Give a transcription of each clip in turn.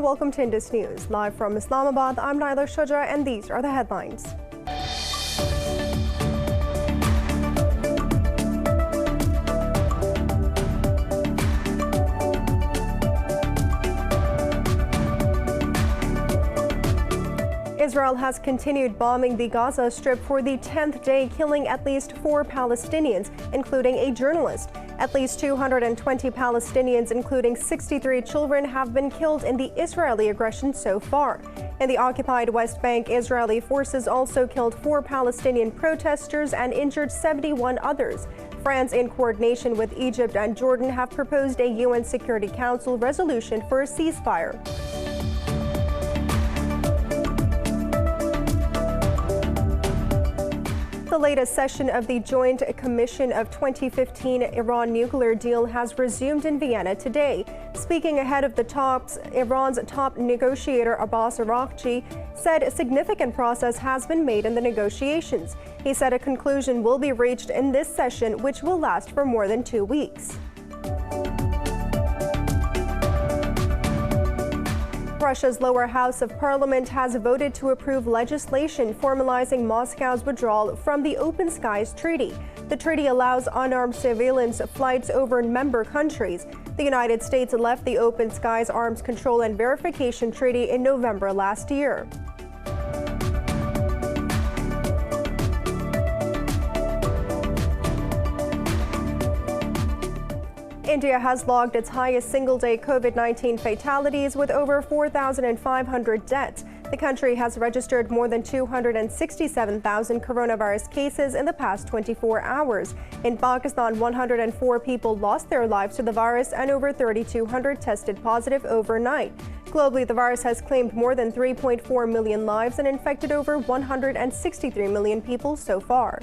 and welcome to Indus News. Live from Islamabad, I'm Naila Shuja, and these are the headlines. Israel has continued bombing the Gaza Strip for the 10th day, killing at least 4 Palestinians, including a journalist. At least 220 Palestinians, including 63 children, have been killed in the Israeli aggression so far. In the occupied West Bank, Israeli forces also killed 4 Palestinian protesters and injured 71 others. France, in coordination with Egypt and Jordan, have proposed a UN Security Council resolution for a ceasefire. The latest session of the Joint Commission of 2015 Iran nuclear deal has resumed in Vienna today. Speaking ahead of the talks, Iran's top negotiator Abbas Araghchi said a significant progress has been made in the negotiations. He said a conclusion will be reached in this session, which will last for more than 2 weeks. Russia's lower house of parliament has voted to approve legislation formalizing Moscow's withdrawal from the Open Skies Treaty. The treaty allows unarmed surveillance flights over member countries. The United States left the Open Skies Arms Control and Verification Treaty in November last year. India has logged its highest single-day COVID-19 fatalities with over 4,500 deaths. The country has registered more than 267,000 coronavirus cases in the past 24 hours. In Pakistan, 104 people lost their lives to the virus and over 3,200 tested positive overnight. Globally, the virus has claimed more than 3.4 million lives and infected over 163 million people so far.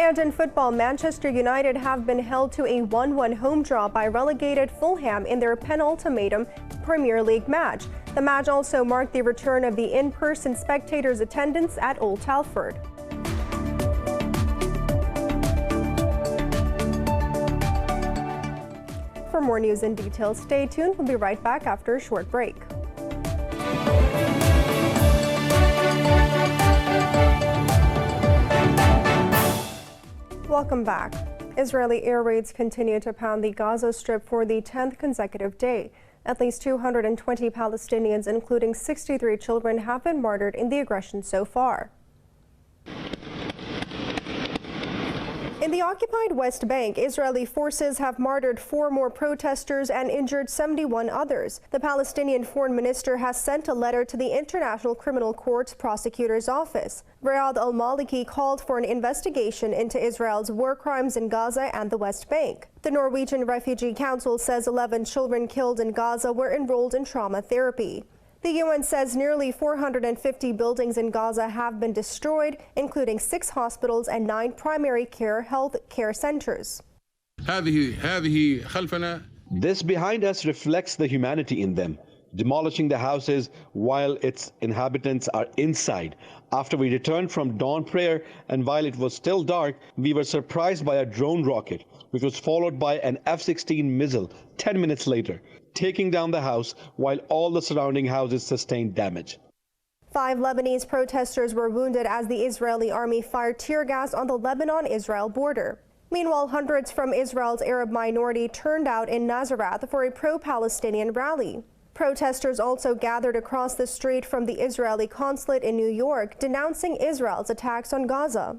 And in football, Manchester United have been held to a 1-1 home draw by relegated Fulham in their penultimatum Premier League match. The match also marked the return of the in-person spectators' attendance at Old Trafford. For more news and details, stay tuned. We'll be right back after a short break. Welcome back. Israeli air raids continue to pound the Gaza Strip for the 10th consecutive day. At least 220 Palestinians, including 63 children, have been martyred in the aggression so far. In the occupied West Bank, Israeli forces have martyred 4 more protesters and injured 71 others. The Palestinian foreign minister has sent a letter to the International Criminal Court's prosecutor's office. Riyad al-Maliki called for an investigation into Israel's war crimes in Gaza and the West Bank. The Norwegian Refugee Council says 11 children killed in Gaza were enrolled in trauma therapy. The UN says nearly 450 buildings in Gaza have been destroyed, including 6 hospitals and 9 primary health care centers. This behind us reflects the humanity in them, demolishing the houses while its inhabitants are inside. After we returned from dawn prayer and while it was still dark, we were surprised by a drone rocket, which was followed by an F-16 missile 10 minutes later, taking down the house while all the surrounding houses sustained damage. 5 Lebanese protesters were wounded as the Israeli army fired tear gas on the Lebanon-Israel border. Meanwhile, hundreds from Israel's Arab minority turned out in Nazareth for a pro-Palestinian rally. Protesters also gathered across the street from the Israeli consulate in New York, denouncing Israel's attacks on Gaza.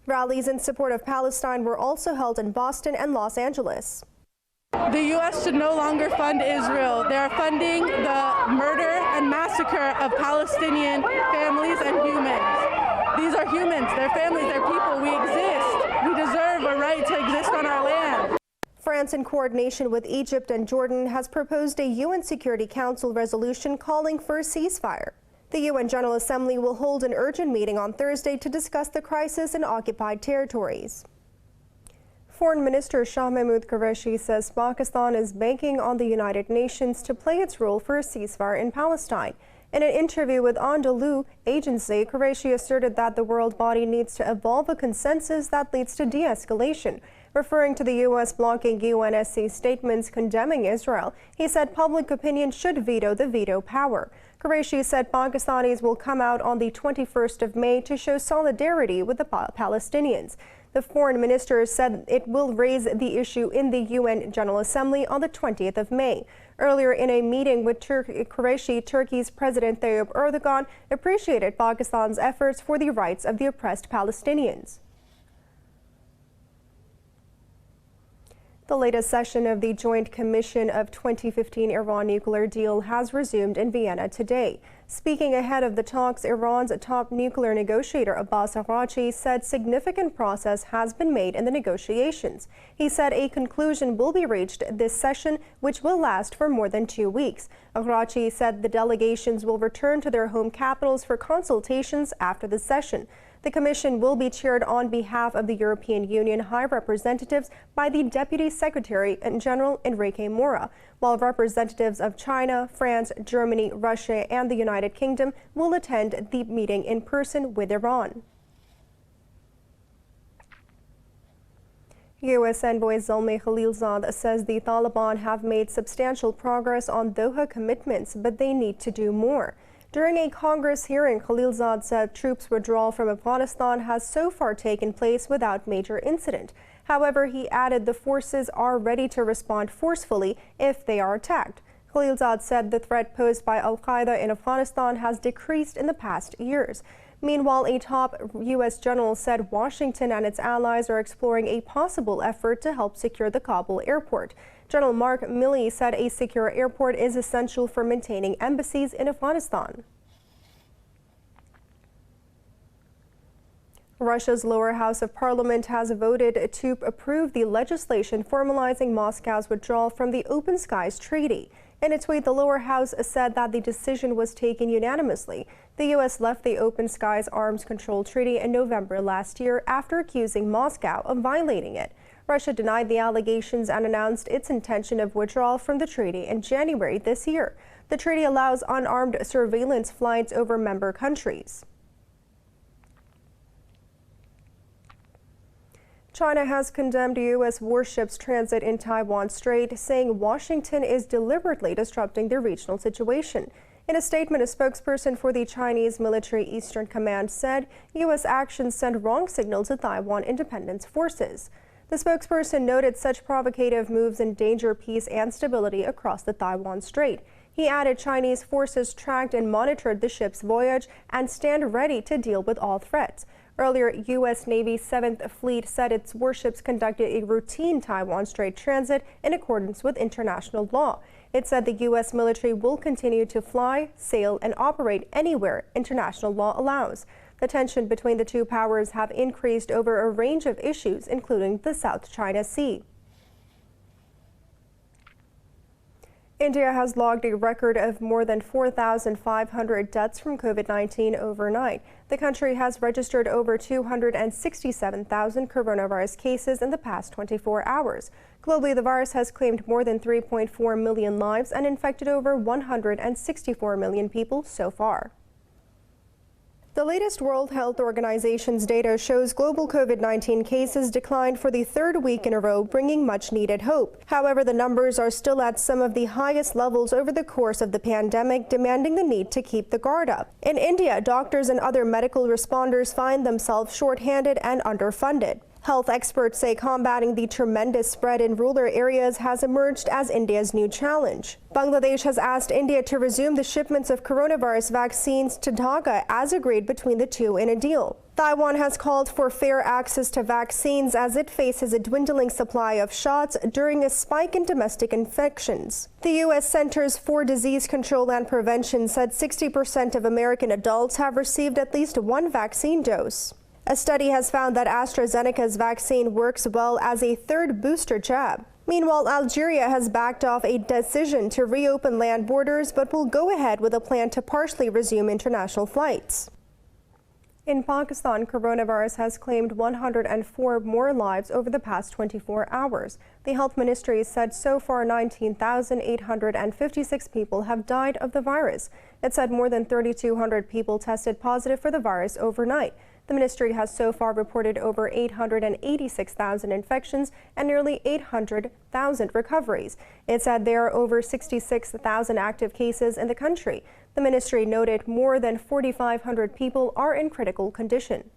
Rallies in support of Palestine were also held in Boston and Los Angeles. The U.S. should no longer fund Israel. They are funding the murder and massacre of Palestinian families and humans. These are humans, they're families, they're people. We exist. We deserve a right to exist on our land. France, in coordination with Egypt and Jordan, has proposed a UN Security Council resolution calling for a ceasefire. The UN General Assembly will hold an urgent meeting on Thursday to discuss the crisis in occupied territories. Foreign Minister Shah Mahmood Qureshi says Pakistan is banking on the United Nations to play its role for a ceasefire in Palestine. In an interview with Anadolu agency, Qureshi asserted that the world body needs to evolve a consensus that leads to de-escalation. Referring to the U.S. blocking UNSC statements condemning Israel, he said public opinion should veto the veto power. Qureshi said Pakistanis will come out on the 21st of May to show solidarity with the Palestinians. The foreign minister said it will raise the issue in the UN General Assembly on the 20th of May. Earlier in a meeting with Qureshi, Turkey's President Tayyip Erdogan appreciated Pakistan's efforts for the rights of the oppressed Palestinians. The latest session of the Joint Commission of 2015 Iran nuclear deal has resumed in Vienna today. Speaking ahead of the talks, Iran's top nuclear negotiator Abbas Araghchi said significant progress has been made in the negotiations. He said a conclusion will be reached this session, which will last for more than 2 weeks. Araghchi said the delegations will return to their home capitals for consultations after the session. The Commission will be chaired on behalf of the European Union High Representatives by the Deputy Secretary General Enrique Mora, while representatives of China, France, Germany, Russia, and the United Kingdom will attend the meeting in person with Iran. U.S. Envoy Zalmay Khalilzad says the Taliban have made substantial progress on Doha commitments, but they need to do more. During a Congress hearing, Khalilzad said troops withdrawal from Afghanistan has so far taken place without major incident. However, he added the forces are ready to respond forcefully if they are attacked. Khalilzad said the threat posed by al-Qaeda in Afghanistan has decreased in the past years. Meanwhile, a top U.S. general said Washington and its allies are exploring a possible effort to help secure the Kabul airport. General Mark Milley said a secure airport is essential for maintaining embassies in Afghanistan. Russia's lower house of parliament has voted to approve the legislation formalizing Moscow's withdrawal from the Open Skies Treaty. In a tweet, the lower house said that the decision was taken unanimously. The U.S. left the Open Skies Arms Control Treaty in November last year after accusing Moscow of violating it. Russia denied the allegations and announced its intention of withdrawal from the treaty in January this year. The treaty allows unarmed surveillance flights over member countries. China has condemned U.S. warships' transit in Taiwan Strait, saying Washington is deliberately disrupting the regional situation. In a statement, a spokesperson for the Chinese Military Eastern Command said U.S. actions send wrong signals to Taiwan independence forces. The spokesperson noted such provocative moves endanger peace and stability across the Taiwan Strait. He added Chinese forces tracked and monitored the ship's voyage and stand ready to deal with all threats. Earlier, U.S. Navy 7th Fleet said its warships conducted a routine Taiwan Strait transit in accordance with international law. It said the U.S. military will continue to fly, sail, and operate anywhere international law allows. The tension between the two powers have increased over a range of issues, including the South China Sea. India has logged a record of more than 4,500 deaths from COVID-19 overnight. The country has registered over 267,000 coronavirus cases in the past 24 hours. Globally, the virus has claimed more than 3.4 million lives and infected over 164 million people so far. The latest World Health Organization's data shows global COVID-19 cases declined for the third week in a row, bringing much-needed hope. However, the numbers are still at some of the highest levels over the course of the pandemic, demanding the need to keep the guard up. In India, doctors and other medical responders find themselves short-handed and underfunded. Health experts say combating the tremendous spread in rural areas has emerged as India's new challenge. Bangladesh has asked India to resume the shipments of coronavirus vaccines to Dhaka as agreed between the two in a deal. Taiwan has called for fair access to vaccines as it faces a dwindling supply of shots during a spike in domestic infections. The U.S. Centers for Disease Control and Prevention said 60% of American adults have received at least one vaccine dose. A study has found that AstraZeneca's vaccine works well as a third booster jab. Meanwhile, Algeria has backed off a decision to reopen land borders, but will go ahead with a plan to partially resume international flights. In Pakistan, coronavirus has claimed 104 more lives over the past 24 hours. The health ministry said so far 19,856 people have died of the virus. It said more than 3,200 people tested positive for the virus overnight. The ministry has so far reported over 886,000 infections and nearly 800,000 recoveries. It said there are over 66,000 active cases in the country. The ministry noted more than 4,500 people are in critical condition.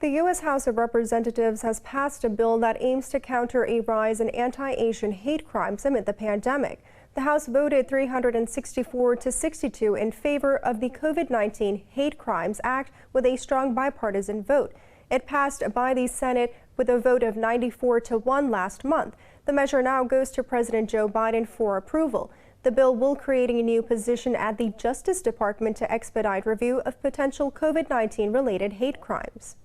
The U.S. House of Representatives has passed a bill that aims to counter a rise in anti-Asian hate crimes amid the pandemic. The House voted 364 to 62 in favor of the COVID-19 Hate Crimes Act with a strong bipartisan vote. It passed by the Senate with a vote of 94 to 1 last month. The measure now goes to President Joe Biden for approval. The bill will create a new position at the Justice Department to expedite review of potential COVID-19 related hate crimes.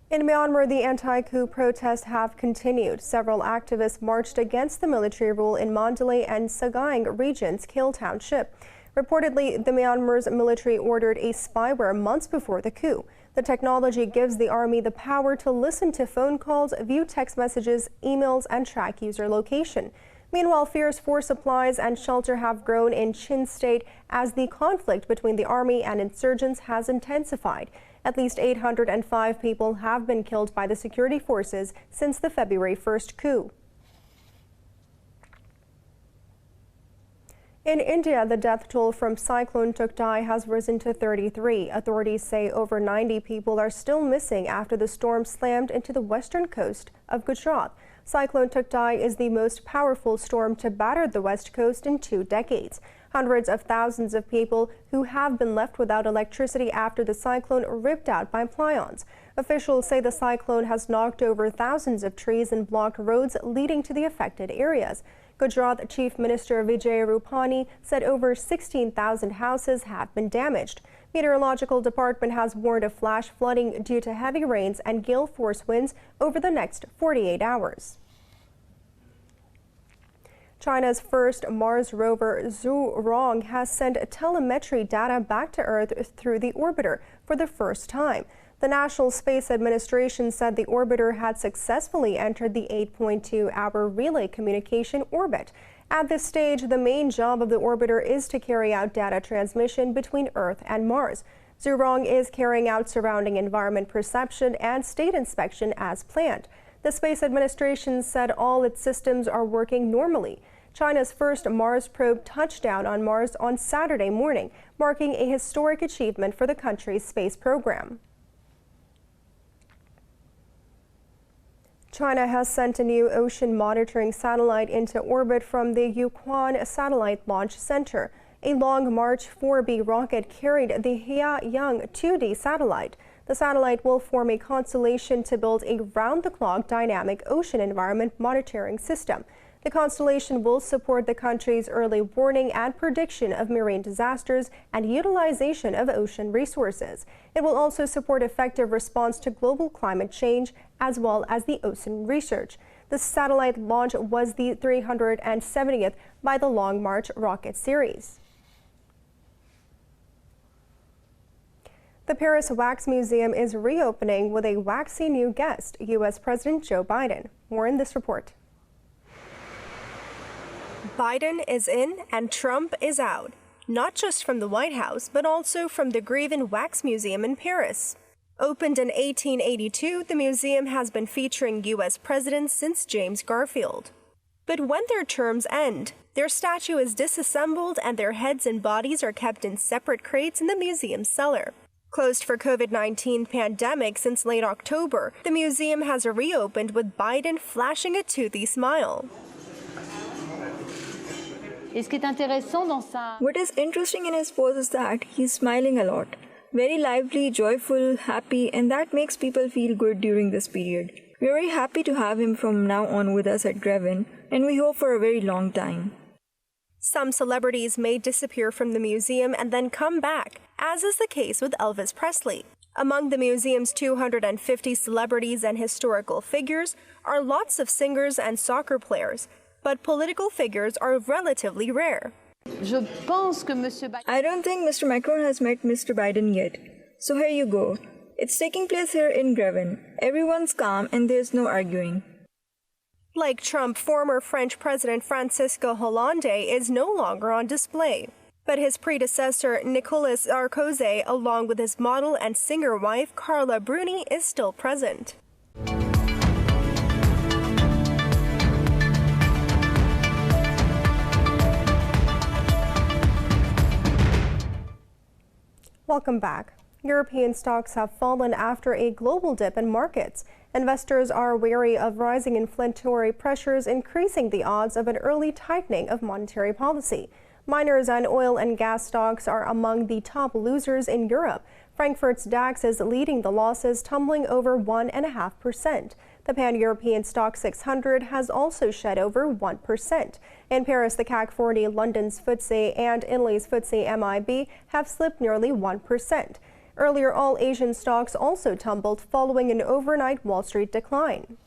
In Myanmar, the anti-coup protests have continued. Several activists marched against the military rule in Mandalay and Sagaing regions, Kil Township. Reportedly, the Myanmar's military ordered a spyware months before the coup. The technology gives the army the power to listen to phone calls, view text messages, emails, and track user location. Meanwhile, fears for supplies and shelter have grown in Chin State as the conflict between the army and insurgents has intensified. At least 805 people have been killed by the security forces since the February 1st coup. In India, the death toll from cyclone TAUKTAE has risen to 33. Authorities say over 90 people are still missing after the storm slammed into the western coast of Gujarat. Cyclone TAUKTAE is the most powerful storm to batter the west coast in 2 decades. Hundreds of thousands of people who have been left without electricity after the cyclone ripped out by play-ons. Officials say the cyclone has knocked over thousands of trees and blocked roads leading to the affected areas. Gujarat Chief Minister Vijay Rupani said over 16,000 houses have been damaged. Meteorological Department has warned of flash flooding due to heavy rains and gale force winds over the next 48 hours. China's first Mars rover Zhurong has sent telemetry data back to Earth through the orbiter for the first time. The National Space Administration said the orbiter had successfully entered the 8.2-hour relay communication orbit. At this stage, the main job of the orbiter is to carry out data transmission between Earth and Mars. Zhurong is carrying out surrounding environment perception and state inspection as planned. The Space Administration said all its systems are working normally. China's first Mars probe touched down on Mars on Saturday morning, marking a historic achievement for the country's space program. China has sent a new ocean monitoring satellite into orbit from the Yuquan Satellite Launch Center. A Long March 4B rocket carried the Haiyang 2D satellite. The satellite will form a constellation to build a round-the-clock dynamic ocean environment monitoring system. The constellation will support the country's early warning and prediction of marine disasters and utilization of ocean resources. It will also support effective response to global climate change as well as the ocean research. The satellite launch was the 370th by the Long March rocket series. The Paris Wax Museum is reopening with a waxy new guest, U.S. President Joe Biden. More in this report. Biden is in and Trump is out, not just from the White House, but also from the Grevin Wax Museum in Paris. Opened in 1882, the museum has been featuring U.S. presidents since James Garfield. But when their terms end, their statue is disassembled and their heads and bodies are kept in separate crates in the museum's cellar. Closed for COVID-19 pandemic since late October, the museum has reopened with Biden flashing a toothy smile. What is interesting in his pose is that he's smiling a lot. Very lively, joyful, happy, and that makes people feel good during this period. We're very happy to have him from now on with us at Grevin, and we hope for a very long time. Some celebrities may disappear from the museum and then come back, as is the case with Elvis Presley. Among the museum's 250 celebrities and historical figures are lots of singers and soccer players. but political figures are relatively rare. I don't think Mr. Macron has met Mr. Biden yet. So here you go. It's taking place here in Grevin. Everyone's calm and there's no arguing. Like Trump, former French President Francisco Hollande is no longer on display. But his predecessor, Nicolas Sarkozy, along with his model and singer wife, Carla Bruni, is still present. Welcome back. European stocks have fallen after a global dip in markets. Investors are wary of rising inflationary pressures, increasing the odds of an early tightening of monetary policy. Miners and oil and gas stocks are among the top losers in Europe. Frankfurt's DAX is leading the losses, tumbling over 1.5%. The Pan-European Stock 600 has also shed over 1%. In Paris, the CAC 40, London's FTSE, and Italy's FTSE MIB have slipped nearly 1%. Earlier, all Asian stocks also tumbled following an overnight Wall Street decline.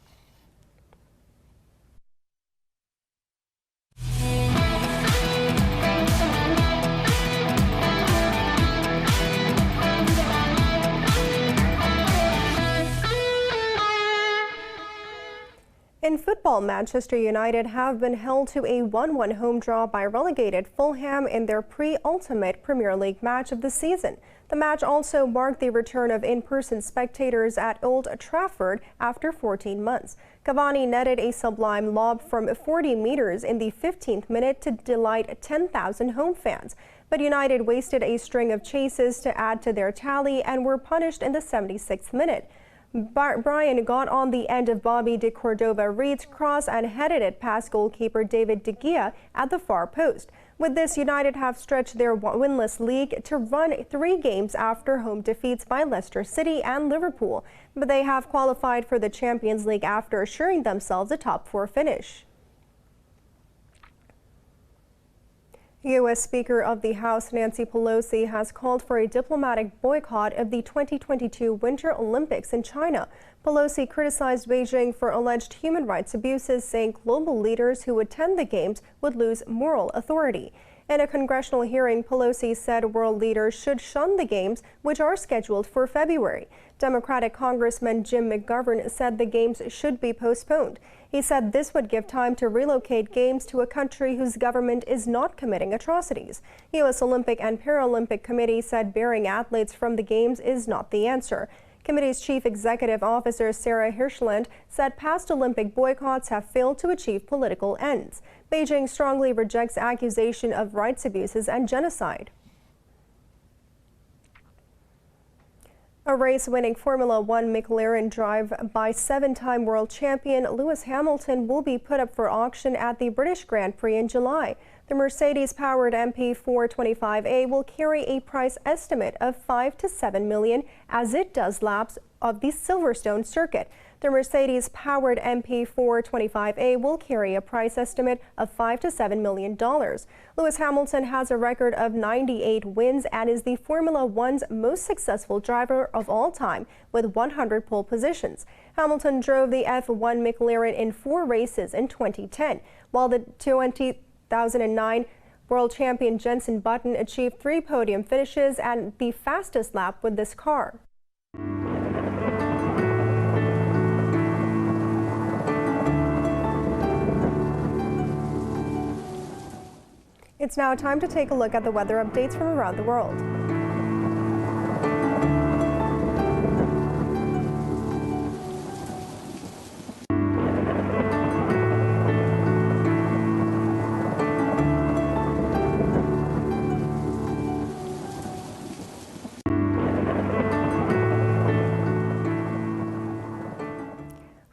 In football, Manchester United have been held to a 1-1 home draw by relegated Fulham in their pre-ultimate Premier League match of the season. The match also marked the return of in-person spectators at Old Trafford after 14 months. Cavani netted a sublime lob from 40 meters in the 15th minute to delight 10,000 home fans. But United wasted a string of chases to add to their tally and were punished in the 76th minute. Brian got on the end of Bobby de Cordova-Reed's cross and headed it past goalkeeper David De Gea at the far post. With this, United have stretched their winless league to run 3 games after home defeats by Leicester City and Liverpool. But they have qualified for the Champions League after assuring themselves a top 4 finish. U.S. Speaker of the House Nancy Pelosi has called for a diplomatic boycott of the 2022 Winter Olympics in China. Pelosi criticized Beijing for alleged human rights abuses, saying global leaders who attend the Games would lose moral authority. In a congressional hearing, Pelosi said world leaders should shun the Games, which are scheduled for February. Democratic Congressman Jim McGovern said the Games should be postponed. He said this would give time to relocate Games to a country whose government is not committing atrocities. U.S. Olympic and Paralympic Committee said barring athletes from the Games is not the answer. Committee's Chief Executive Officer Sarah Hirschland said past Olympic boycotts have failed to achieve political ends. Beijing strongly rejects accusation of rights abuses and genocide. A race-winning Formula One McLaren drive by 7-time world champion Lewis Hamilton will be put up for auction at the British Grand Prix in July. The Mercedes-powered MP425A will carry a price estimate of $5 to $7 million as it does laps of the Silverstone circuit. The Mercedes-powered MP425A will carry a price estimate of $5 to $7 million. Lewis Hamilton has a record of 98 wins and is the Formula One's most successful driver of all time with 100 pole positions. Hamilton drove the F1 McLaren in 4 races in 2010, while the 2009 world champion Jenson Button achieved 3 podium finishes and the fastest lap with this car. It's now time to take a look at the weather updates from around the world.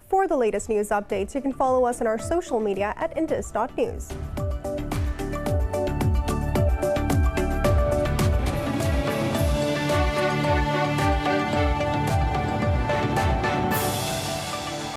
For the latest news updates, you can follow us on our social media at Indus.News.